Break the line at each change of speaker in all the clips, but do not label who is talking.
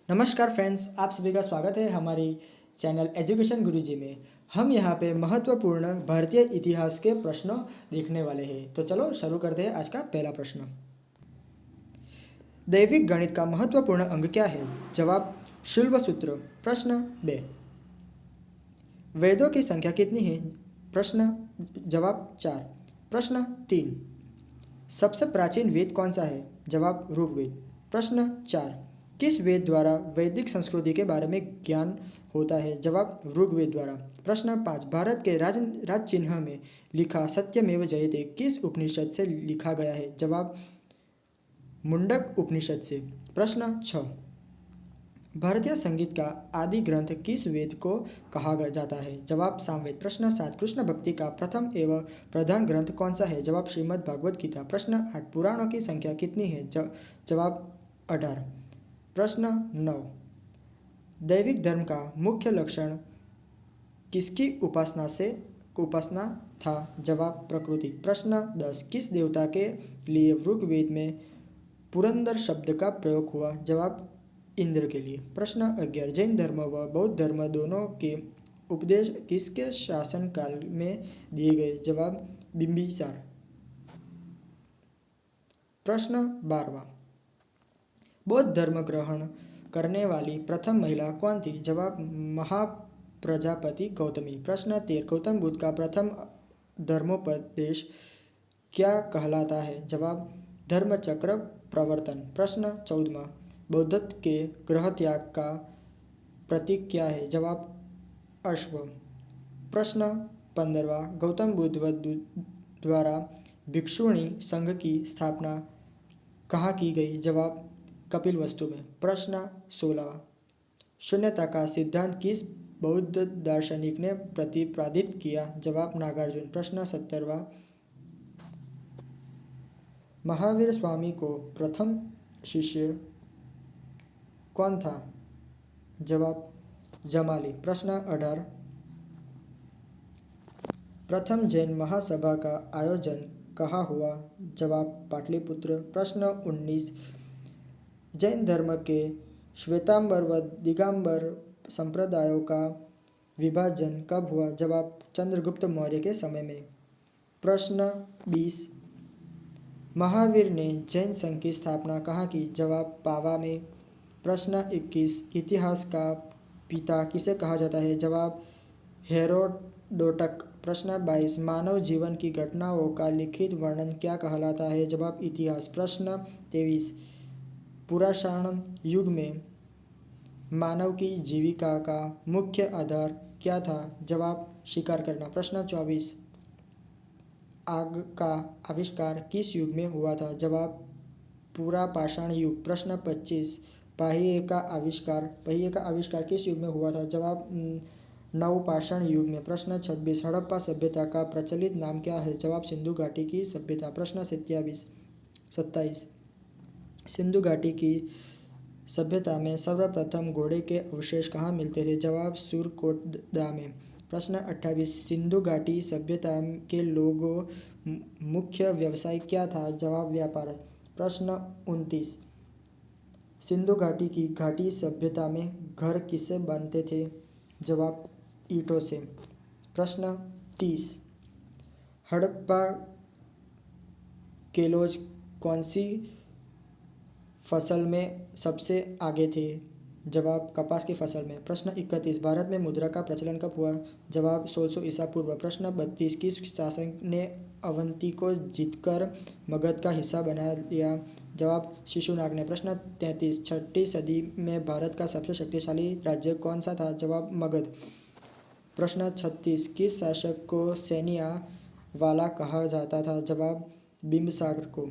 नमस्कार फ्रेंड्स, आप सभी का स्वागत है हमारी चैनल एजुकेशन गुरुजी में। हम यहाँ पे महत्वपूर्ण भारतीय इतिहास के प्रश्न देखने वाले हैं। तो चलो शुरू करते हैं आज का पहला प्रश्न। दैविक गणित का महत्वपूर्ण अंग क्या है? जवाब शुल्ब सूत्र। प्रश्न 2। वेदों की संख्या कितनी है? प्रश्न जवाब 4। प्रश्न 3। सबसे प्राचीन वेद कौन सा है? जवाब ऋग्वेद। प्रश्न 4। किस वेद द्वारा वैदिक संस्कृति के बारे में ज्ञान होता है? जवाब ऋग्वेद द्वारा। प्रश्न 5। भारत के राज चिन्ह में लिखा सत्यमेव जयते किस उपनिषद से लिखा गया है? जवाब मुंडक उपनिषद से। प्रश्न 6। भारतीय संगीत का आदि ग्रंथ किस वेद को कहा जाता है? जवाब सामवेद। प्रश्न 7। कृष्ण भक्ति का प्रथम एवं प्रधान ग्रंथ कौन सा है? जवाब श्रीमद् भागवत गीता। प्रश्न 8। पुराणों की संख्या कितनी है? जवाब 18। प्रश्न 9। दैविक धर्म का मुख्य लक्षण किसकी उपासना था? जवाब प्रकृति। प्रश्न 10। किस देवता के लिए ऋग्वेद में पुरंदर शब्द का प्रयोग हुआ? जवाब इंद्र के लिए। प्रश्न 11। जैन धर्म व बौद्ध धर्म दोनों के उपदेश किसके शासन काल में दिए गए? जवाब बिंबिसार। प्रश्न 12। बौद्ध धर्म ग्रहण करने वाली प्रथम महिला कौन थी? जवाब महाप्रजापति गौतमी। प्रश्न 13। गौतम बुद्ध का प्रथम धर्मोपदेश क्या कहलाता है? जवाब धर्मचक्र प्रवर्तन। प्रश्न 14। बौद्धत्व के गृह त्याग का प्रतीक क्या है? जवाब अश्व। प्रश्न 15। गौतम बुद्ध द्वारा भिक्षुणी संघ की स्थापना कहाँ की गई? जवाब कपिलवस्तु में। प्रश्न 16। शून्यता का सिद्धांत किस बौद्ध दार्शनिक ने प्रतिपादित किया? जवाब नागार्जुन। प्रश्न 17। महावीर स्वामी को प्रथम शिष्य कौन था? जवाब जमाली। प्रश्न 18। प्रथम जैन महासभा का आयोजन कहाँ हुआ? जवाब पाटलिपुत्र। प्रश्न 19। जैन धर्म के श्वेतांबर व दिगंबर संप्रदायों का विभाजन कब हुआ? जवाब चंद्रगुप्त मौर्य के समय में। प्रश्न 20। महावीर ने जैन संघ की स्थापना कहाँ की? जवाब पावा में। प्रश्न 21। इतिहास का पिता किसे कहा जाता है? जवाब हेरोडोटक। प्रश्न 22। मानव जीवन की घटनाओं का लिखित वर्णन क्या कहलाता है? जवाब इतिहास। प्रश्न 23। पुराशाण युग में मानव की जीविका का मुख्य आधार क्या था? जवाब शिकार करना। प्रश्न 24। आग का आविष्कार किस युग में हुआ था? जवाब पुरापाषाण युग। प्रश्न 25। पहिए का आविष्कार किस युग में हुआ था? जवाब नवपाषाण युग में। प्रश्न 26। हड़प्पा सभ्यता का प्रचलित नाम क्या है? जवाब सिंधु घाटी की सभ्यता। प्रश्न 27। सिंधु घाटी की सभ्यता में सर्वप्रथम घोड़े के अवशेष कहाँ मिलते थे? जवाब सुरकोटदा में। प्रश्न 28। सिंधु घाटी सभ्यता के लोगों मुख्य व्यवसाय क्या था? जवाब व्यापार। प्रश्न 29। सिंधु घाटी की घाटी सभ्यता में घर किससे बनते थे? जवाब ईंटों से। प्रश्न 30। हड़प्पा के लोग कौन सी फसल में सबसे आगे थे? जवाब कपास की फसल में। प्रश्न 31। भारत में मुद्रा का प्रचलन कब हुआ? जवाब 1600 ईसा पूर्व। प्रश्न 32। किस शासक ने अवंती को जीतकर मगध का हिस्सा बना लिया? जवाब शिशुनाग ने। प्रश्न 33। छठी सदी में भारत का सबसे शक्तिशाली राज्य कौन सा था? जवाब मगध। प्रश्न 36। किस शासक को सैनिया वाला कहा जाता था? जवाब बिंबिसार को।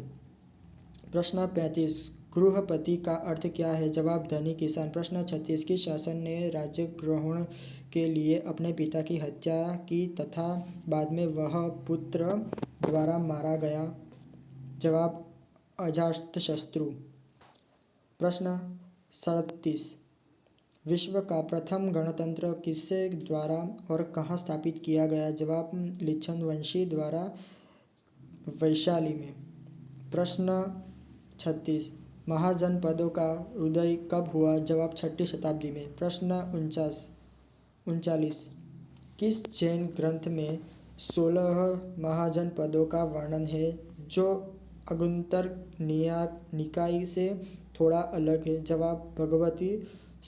प्रश्न 35। गृहपति का अर्थ क्या है? जवाब धनी किसान। प्रश्न 36। किस शासक ने राज्य ग्रहण के लिए अपने पिता की हत्या की तथा बाद में वह पुत्र द्वारा मारा गया? जवाब अजातशत्रु। प्रश्न 37। विश्व का प्रथम गणतंत्र किसके द्वारा और कहाँ स्थापित किया गया? जवाब लिच्छन द्वारा वैशाली में। प्रश्न 36। महाजनपदों का उदय कब हुआ? जवाब 6ठी शताब्दी में। प्रश्न 39 किस जैन ग्रंथ में 16 महाजनपदों का वर्णन है जो अंगुत्तर निकाय से थोड़ा अलग है? जवाब भगवती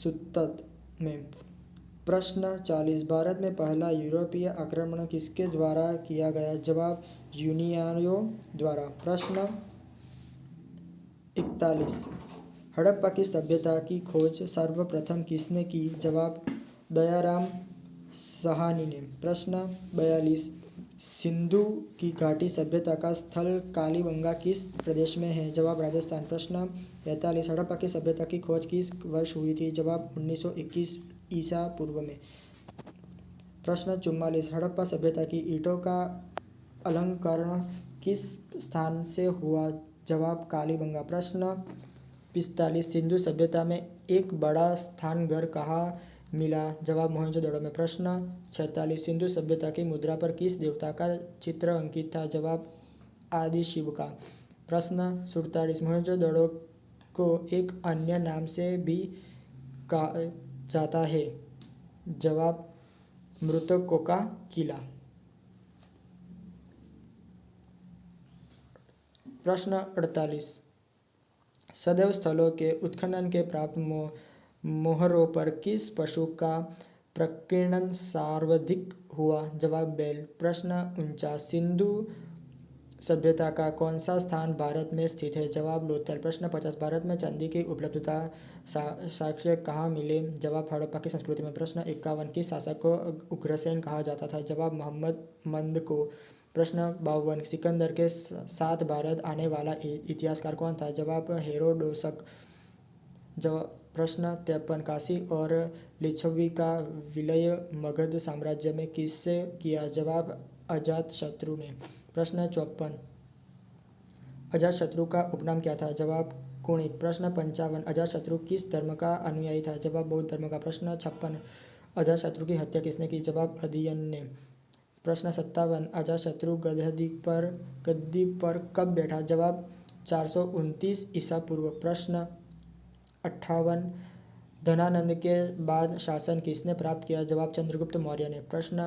सूत्त में। प्रश्न 40 भारत में पहला यूरोपीय आक्रमण किसके द्वारा किया गया? जवाब यूनानियों द्वारा। प्रश्न 41 हड़प्पा की सभ्यता की खोज सर्वप्रथम किसने की? जवाब दयाराम साहनी ने। प्रश्न 42 सिंधु की घाटी सभ्यता का स्थल कालीबंगा किस प्रदेश में है? जवाब राजस्थान। प्रश्न 43 हड़प्पा की सभ्यता की खोज किस वर्ष हुई थी? जवाब 1921 ईसा पूर्व में। प्रश्न 44 हड़प्पा सभ्यता की ईंटों का अलंकरण किस स्थान से हुआ? जवाब कालीबंगा। प्रश्न 45 सिंधु सभ्यता में एक बड़ा स्नानघर कहाँ मिला? जवाब मोहनजोदड़ो में। प्रश्न 46 सिंधु सभ्यता की मुद्रा पर किस देवता का चित्र अंकित था? जवाब आदिशिव का। प्रश्न 47 मोहनजोदड़ो को एक अन्य नाम से भी कहा जाता है? जवाब मृतकों का किला। प्रश्न 48 सदैव स्थलों के उत्खनन के प्राप्त मोहरों पर किस पशु का प्रकीर्णन सर्वाधिक हुआ? जवाब बैल। प्रश्न 49 सिंधु सभ्यता का कौन सा स्थान भारत में स्थित है? जवाब लोथल। प्रश्न 50 भारत में चांदी की उपलब्धता साक्ष्य कहाँ मिले? जवाब हड़प्पा की संस्कृति में। प्रश्न 51 किस शासक को उग्रसेन कहा जाता था? जवाब मोहम्मद मंद को। प्रश्न 52 सिकंदर के साथ भारत आने वाला इतिहासकार कौन था? जवाब हेरोडोटस। प्रश्न 53 काशी और लिच्छवी का विलय मगध साम्राज्य में किससे किया? जवाब अजातशत्रु ने। प्रश्न 54 अजातशत्रु का उपनाम क्या था? जवाब कुणिक। प्रश्न 55 अजातशत्रु किस धर्म का अनुयायी था? जवाब बौद्ध धर्म का। प्रश्न 56 अजातशत्रु की हत्या किसने की? जवाब अधियन ने। प्रश्न 57 अजातशत्रु गद्दी पर कब बैठा? जवाब 429 ईसा पूर्व। प्रश्न 58 धनानंद के बाद शासन किसने प्राप्त किया? जवाब चंद्रगुप्त मौर्य ने। प्रश्न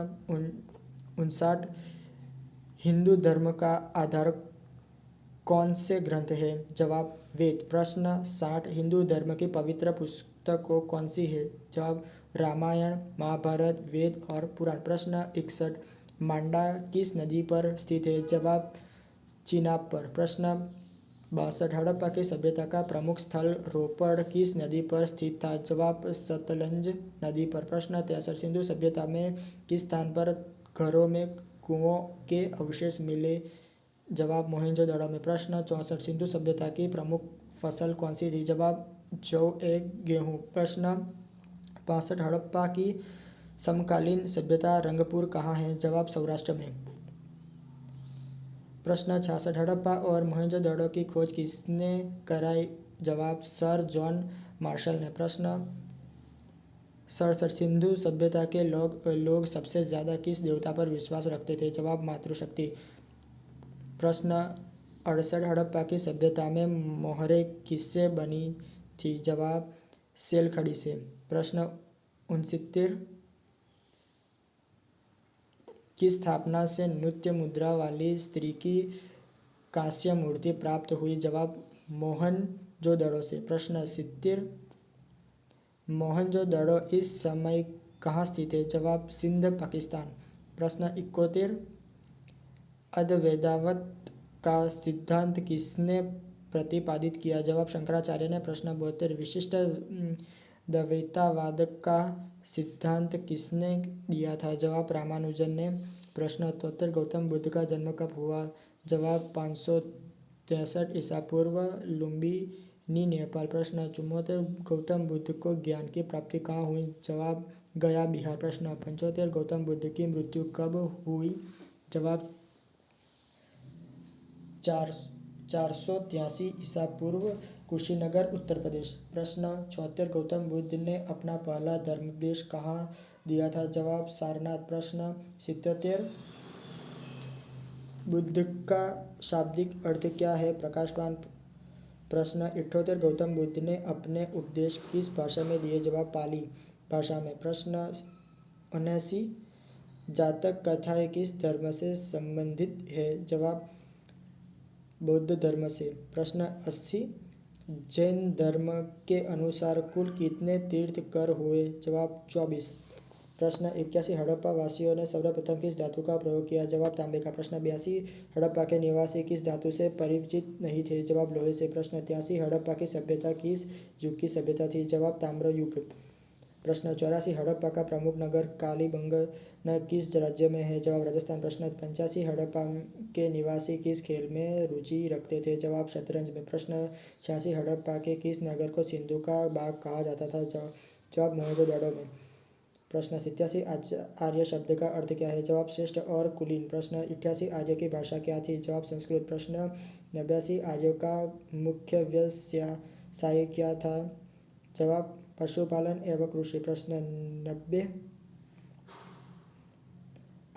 59 हिंदू धर्म का आधार कौन से ग्रंथ है? जवाब वेद। प्रश्न 60 हिंदू धर्म की पवित्र पुस्तकों कौन सी है? जवाब रामायण महाभारत वेद और पुराण। प्रश्न 61 मांडा किस नदी पर स्थित है? जवाब चिनाब पर। प्रश्न 62 हड़प्पा की सभ्यता का प्रमुख स्थल रोपड़ किस नदी पर स्थित था? जवाब सतलज नदी पर। प्रश्न 63 सिंधु सभ्यता में किस स्थान पर घरों में कुओं के अवशेष मिले? जवाब मोहनजोदड़ो में। प्रश्न 64 सिंधु सभ्यता की प्रमुख फसल कौन सी थी? जवाब जौ गेहूँ। प्रश्न 65 हड़प्पा की समकालीन सभ्यता रंगपुर कहाँ है? जवाब सौराष्ट्र में। प्रश्न 66 हड़प्पा और मोहनजोदड़ो की खोज किसने कराई? जवाब सर जॉन मार्शल ने। प्रश्न 67 सिंधु सभ्यता के लोग सबसे ज्यादा किस देवता पर विश्वास रखते थे? जवाब मातृशक्ति। प्रश्न 68 हड़प्पा की सभ्यता में मोहरें किससे बनी थी? जवाब सेलखड़ी से। प्रश्न 69 की स्थापना से नृत्य मुद्रा वाली स्त्री की कांस्य मूर्ति प्राप्त हुई? जवाब मोहनजोदड़ो से। प्रश्न 70 मोहनजोदड़ो इस समय कहाँ स्थित है? जवाब सिंध पाकिस्तान। प्रश्न 71 अद्वैतवाद का सिद्धांत किसने प्रतिपादित किया? जवाब शंकराचार्य ने। प्रश्न 72 विशिष्ट द्वैतवाद का सिद्धांत किसने दिया था? जवाब रामानुजन ने। प्रश्न 73 गौतम बुद्ध का जन्म कब हुआ? जवाब 563 ईसा पूर्व लुम्बिनी नेपाल। प्रश्न 74 गौतम बुद्ध को ज्ञान की प्राप्ति कहाँ हुई? जवाब गया बिहार। प्रश्न 75 गौतम बुद्ध की मृत्यु कब हुई? जवाब 483 ईसा पूर्व कुशीनगर उत्तर प्रदेश। प्रश्न 76 गौतम बुद्ध ने अपना पहला धर्मोपदेश कहाँ दिया था? जवाब सारनाथ। प्रश्न 77 बुद्ध का शाब्दिक अर्थ क्या है? प्रकाशवान। प्रश्न 78 गौतम बुद्ध ने अपने उपदेश किस भाषा में दिए? जवाब पाली भाषा में। प्रश्न 79 जातक कथाएं किस धर्म से संबंधित है? जवाब बौद्ध धर्म से। प्रश्न 80 जैन धर्म के अनुसार कुल कितने तीर्थंकर हुए? जवाब 24। प्रश्न 81 हड़प्पा वासियों ने सर्वप्रथम किस धातु का प्रयोग किया? जवाब तांबे का। प्रश्न 82 हड़प्पा के निवासी किस धातु से परिचित नहीं थे? जवाब लोहे से। प्रश्न 83 हड़प्पा की सभ्यता किस युग की सभ्यता थी? जवाब ताम्र युग। प्रश्न 84 हड़प्पा का प्रमुख नगर कालीबंगन किस राज्य में है? जवाब राजस्थान। प्रश्न 85 हड़प्पा के निवासी किस खेल में रुचि रखते थे? जवाब शतरंज में। प्रश्न 86 हड़प्पा के किस नगर को सिंधु का बाग कहा जाता था? जवाब मोहनजोदड़ो में। प्रश्न 87 आर्य शब्द का अर्थ क्या है? जवाब श्रेष्ठ और कुलीन। प्रश्न 88 आर्य की भाषा क्या थी? जवाब संस्कृत। प्रश्न 89 आर्यों का मुख्य व्यवसाय क्या था? जवाब पशुपालन एवं कृषि। प्रश्न 90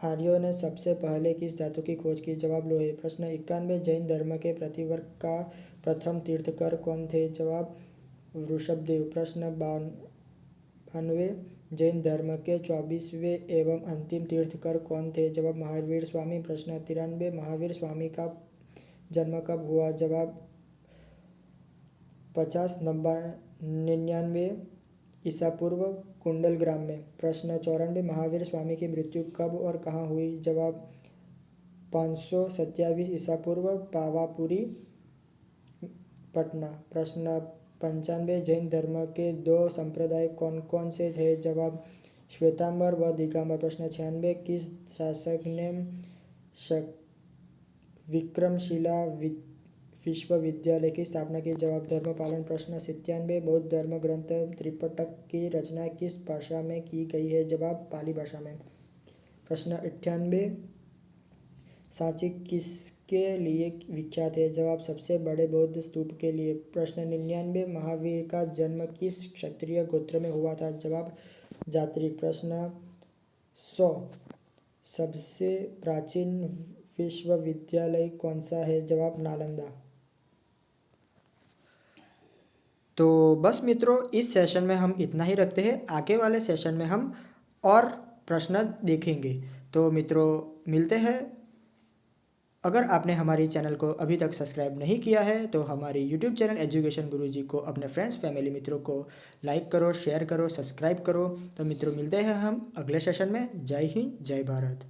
आर्यों ने सबसे पहले किस धातु की खोज की? जवाब लोहे। प्रश्न 91 जैन धर्म के प्रतिवर्ग का प्रथम तीर्थंकर कौन थे? जवाब वृषभदेव। प्रश्न 92 जैन धर्म के 24वें एवं अंतिम तीर्थंकर कौन थे? जवाब महावीर स्वामी। प्रश्न 93 महावीर स्वामी का जन्म कब हुआ? जवाब 50-99 ईसा पूर्व कुंडलग्राम में। प्रश्न 94 महावीर स्वामी की मृत्यु कब और कहाँ हुई? जवाब 527 ईसा पूर्व पावापुरी पटना। प्रश्न 95 जैन धर्म के दो संप्रदाय कौन कौन से थे? जवाब श्वेतांबर व दिगंबर। प्रश्न 96 किस शासक ने विक्रमशिला विश्वविद्यालय की स्थापना की? जवाब धर्मपालन। प्रश्न 97 बौद्ध धर्म ग्रंथ त्रिपिटक की रचना किस भाषा में की गई है? जवाब पाली भाषा में। प्रश्न 98 सांची किसके लिए विख्यात है? जवाब सबसे बड़े बौद्ध स्तूप के लिए। प्रश्न 99 महावीर का जन्म किस क्षत्रिय गोत्र में हुआ था? जवाब जात्रिक। प्रश्न 100 सबसे प्राचीन विश्वविद्यालय कौन सा है? जवाब नालंदा। तो बस मित्रों इस सेशन में हम इतना ही रखते हैं। आगे वाले सेशन में हम और प्रश्न देखेंगे। तो मित्रों मिलते हैं। अगर आपने हमारी चैनल को अभी तक सब्सक्राइब नहीं किया है तो हमारी यूट्यूब चैनल एजुकेशन गुरुजी को अपने फ्रेंड्स फैमिली मित्रों को लाइक करो, शेयर करो, सब्सक्राइब करो। तो मित्रों मिलते हैं हम अगले सेशन में। जय हिंद, जय भारत।